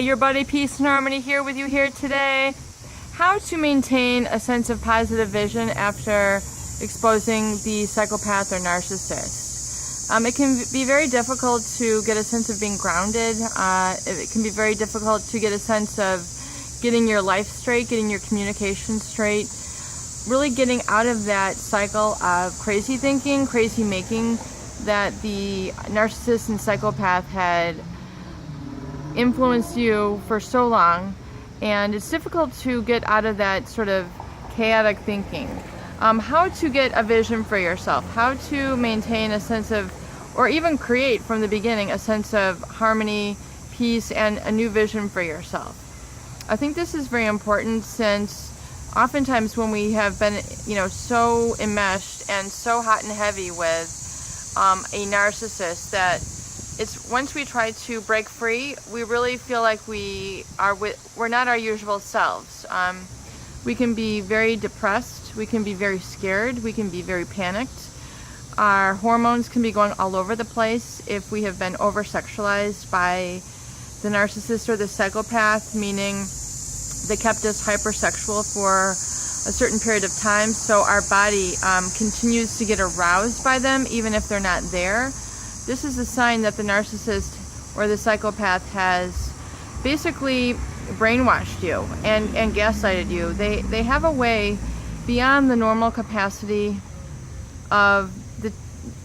your buddy Peace and Harmony here with you here today. How to maintain a sense of positive vision after exposing the psychopath or narcissist. It can be very difficult to get a sense of being grounded. It can be very difficult to get a sense of getting your life straight, getting your communication straight, really getting out of that cycle of crazy thinking, crazy making that the narcissist and psychopath had influenced you for so long. And it's difficult to get out of that sort of chaotic thinking. How to get a vision for yourself, how to maintain a sense of, or even create from the beginning, a sense of harmony, peace, and a new vision for yourself. I think this is very important, since oftentimes when we have been, so enmeshed and so hot and heavy with a narcissist, that it's once we try to break free, we really feel like we're not our usual selves. We can be very depressed, we can be very scared, we can be very panicked. Our hormones can be going all over the place if we have been over-sexualized by the narcissist or the psychopath, meaning they kept us hypersexual for a certain period of time, so our body continues to get aroused by them even if they're not there. This is a sign that the narcissist or the psychopath has basically brainwashed you and gaslighted you. They have a way beyond the normal capacity of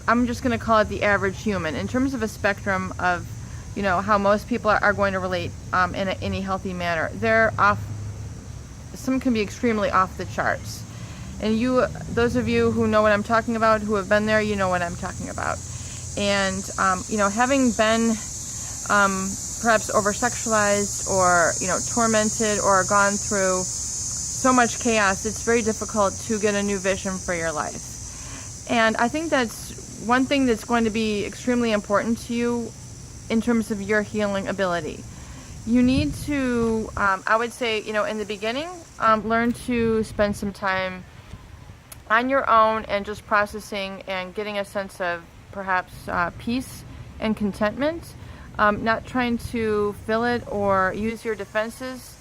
I'm just going to call it the average human, in terms of a spectrum of, how most people are going to relate in any healthy manner. They're off. Some can be extremely off the charts. And those of you who know what I'm talking about, who have been there, you know what I'm talking about. And, having been perhaps over-sexualized or, tormented or gone through so much chaos, it's very difficult to get a new vision for your life. And I think that's one thing that's going to be extremely important to you in terms of your healing ability. You need to, I would say, in the beginning, learn to spend some time on your own and just processing and getting a sense of perhaps peace and contentment, not trying to fill it or use your defenses,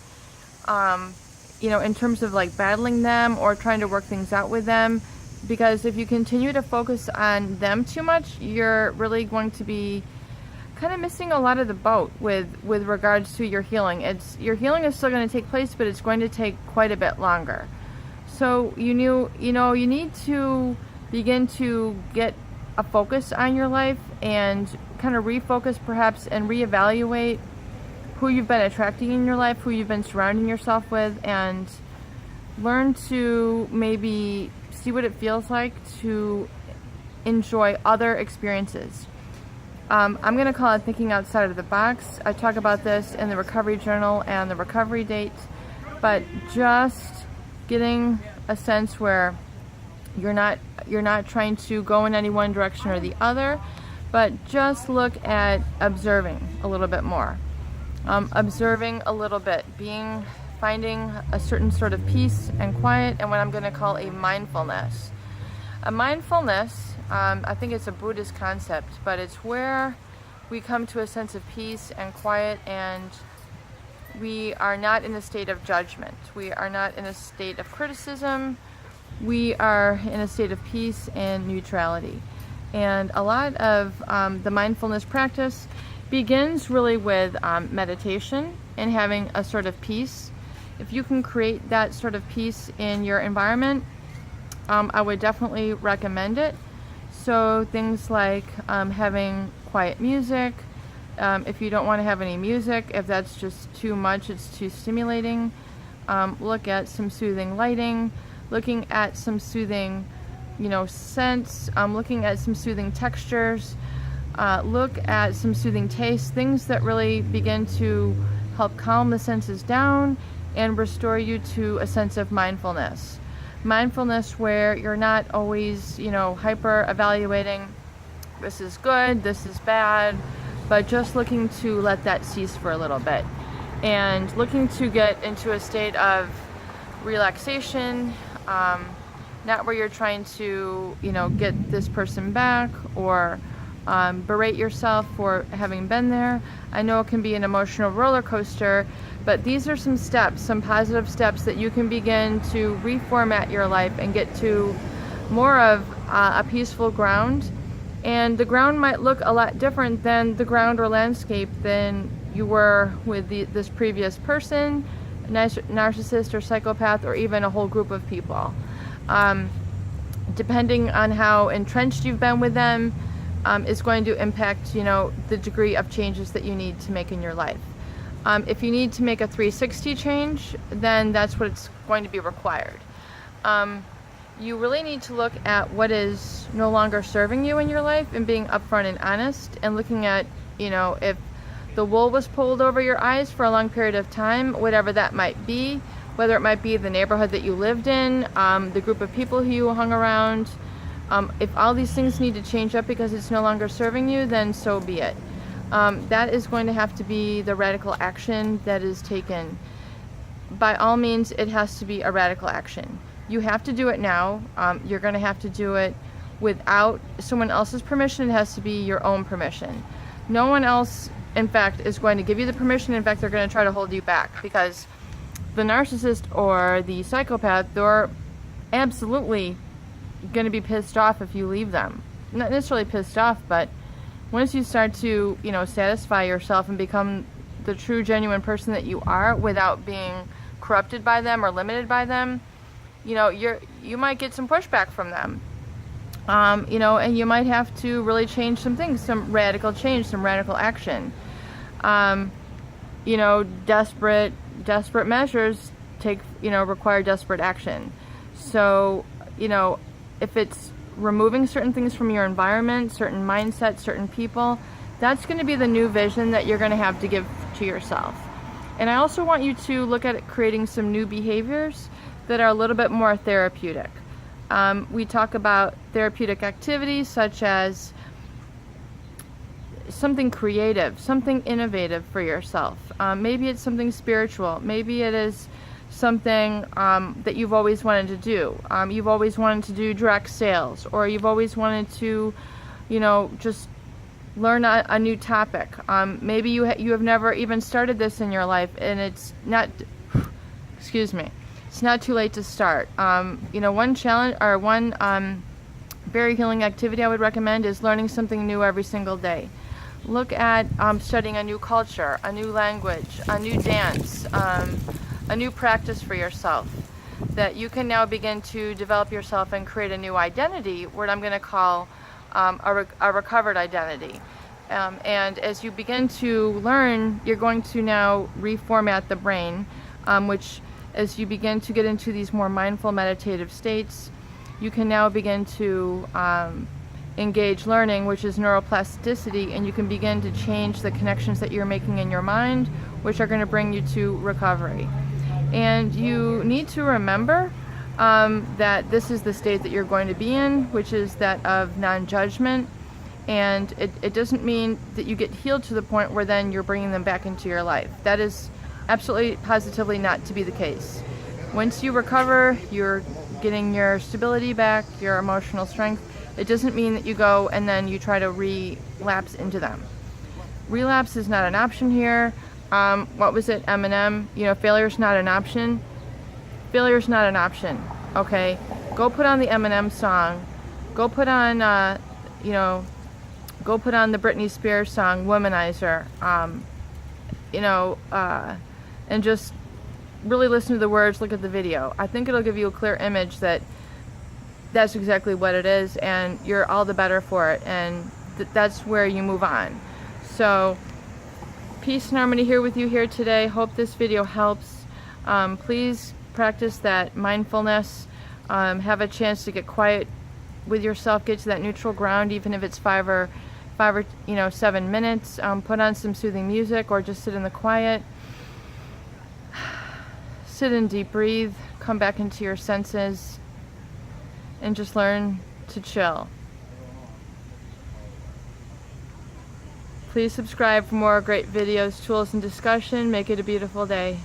in terms of like battling them or trying to work things out with them. Because if you continue to focus on them too much, you're really going to be kind of missing a lot of the boat with regards to your healing. Your healing is still going to take place, but it's going to take quite a bit longer. So you need to begin to get a focus on your life and kind of refocus perhaps and reevaluate who you've been attracting in your life, who you've been surrounding yourself with, and learn to maybe see what it feels like to enjoy other experiences. I'm going to call it thinking outside of the box. I talk about this in the recovery journal and the recovery date, but just getting a sense where you're not trying to go in any one direction or the other, but just look at observing a little bit more. Observing a little bit, finding a certain sort of peace and quiet, and what I'm going to call a mindfulness. A mindfulness, I think it's a Buddhist concept, but it's where we come to a sense of peace and quiet, and we are not in a state of judgment. We are not in a state of criticism. We are in a state of peace and neutrality. And a lot of the mindfulness practice begins really with meditation and having a sort of peace. If you can create that sort of peace in your environment, I would definitely recommend it. So things like having quiet music. If you don't want to have any music, if that's just too much, it's too stimulating, look at some soothing lighting, looking at some soothing, scents, looking at some soothing textures, look at some soothing tastes, things that really begin to help calm the senses down and restore you to a sense of mindfulness. Mindfulness where you're not always, hyper evaluating, this is good, this is bad, but just looking to let that cease for a little bit and looking to get into a state of relaxation, not where you're trying to, get this person back or berate yourself for having been there. I know it can be an emotional roller coaster, but these are some steps, some positive steps that you can begin to reformat your life and get to more of a peaceful ground. And the ground might look a lot different than the ground or landscape than you were with this previous person, narcissist or psychopath, or even a whole group of people. Depending on how entrenched you've been with them, is going to impact, the degree of changes that you need to make in your life. If you need to make a 360 change, then that's what's going to be required. You really need to look at what is no longer serving you in your life and being upfront and honest, and looking at, if the wool was pulled over your eyes for a long period of time, whatever that might be, whether it might be the neighborhood that you lived in, the group of people who you hung around. If all these things need to change up because it's no longer serving you, then so be it. That is going to have to be the radical action that is taken. By all means, it has to be a radical action. You have to do it now. You're going to have to do it without someone else's permission. It has to be your own permission. No one else, in fact, is going to give you the permission. In fact, they're going to try to hold you back, because the narcissist or the psychopath, they're absolutely going to be pissed off if you leave them. Not necessarily pissed off, but once you start to, satisfy yourself and become the true, genuine person that you are without being corrupted by them or limited by them, you might get some pushback from them. And you might have to really change some things, some radical change, some radical action. Desperate measures require desperate action. So, if it's removing certain things from your environment, certain mindsets, certain people, that's going to be the new vision that you're going to have to give to yourself. And I also want you to look at it creating some new behaviors that are a little bit more therapeutic. We talk about therapeutic activities such as something creative, something innovative for yourself. Maybe it's something spiritual. Maybe it is something that you've always wanted to do. You've always wanted to do direct sales, or you've always wanted to, just learn a new topic. Maybe you have never even started this in your life, and it's not, it's not too late to start. One challenge, or one very healing activity I would recommend is learning something new every single day. Look at studying a new culture, a new language, a new dance, a new practice for yourself, that you can now begin to develop yourself and create a new identity, what I'm going to call a recovered identity. And as you begin to learn, you're going to now reformat the brain, which, as you begin to get into these more mindful meditative states, you can now begin to engage learning, which is neuroplasticity, and you can begin to change the connections that you're making in your mind, which are going to bring you to recovery. And you need to remember that this is the state that you're going to be in, which is that of non-judgment. And it doesn't mean that you get healed to the point where then you're bringing them back into your life. That is absolutely, positively not to be the case. Once you recover, you're getting your stability back, your emotional strength. It doesn't mean that you go and then you try to relapse into them. Relapse is not an option here. What was it, Eminem? Failure's not an option. Failure's not an option. Okay, go put on the Eminem song. Go put on, go put on the Britney Spears song, Womanizer. And just really listen to the words, look at the video. I think it'll give you a clear image that that's exactly what it is, and you're all the better for it, and that's where you move on. So, peace and harmony here with you here today. Hope this video helps. Please practice that mindfulness. Have a chance to get quiet with yourself, get to that neutral ground, even if it's 5 or 7 minutes. Put on some soothing music, or just sit in the quiet. Sit and deep breathe, come back into your senses, and just learn to chill. Please subscribe for more great videos, tools, and discussion. Make it a beautiful day.